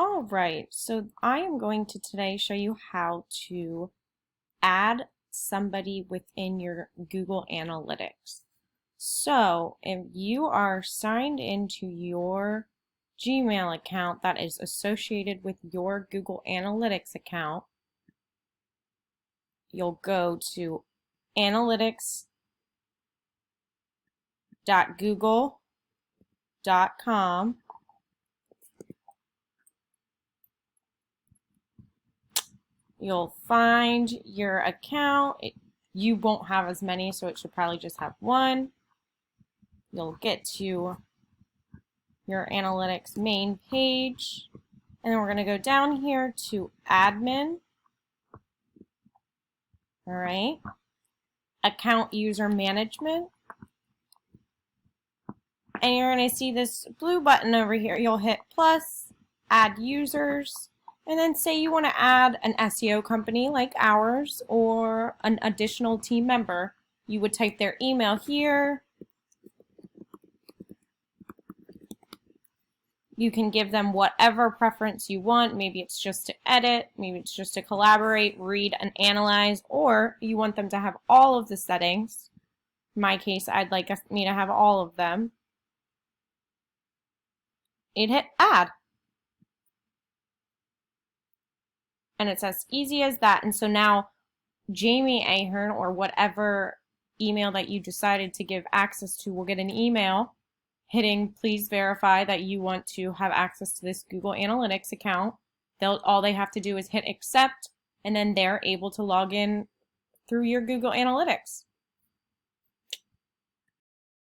All right, so I am going to today show you how to add somebody within your Google Analytics. So if you are signed into your Gmail account that is associated with your Google Analytics account, you'll go to analytics.google.com. You'll find your account. You won't have as many, so it should probably just have one. You'll get to your analytics main page, and then we're going to go down here to admin. All right. Account user management. And you're going to see this blue button over here. You'll hit plus, add users. And then say you want to add an SEO company like ours or an additional team member. You would type their email here. You can give them whatever preference you want. Maybe it's just to edit, maybe it's just to collaborate, read, and analyze, or you want them to have all of the settings. In my case, I'd like me to have all of them. You'd hit add. And it's as easy as that. And so now Jamie Ahern, or whatever email that you decided to give access to, will get an email hitting please verify that you want to have access to this Google Analytics account. All they have to do is hit accept, and then they're able to log in through your Google Analytics.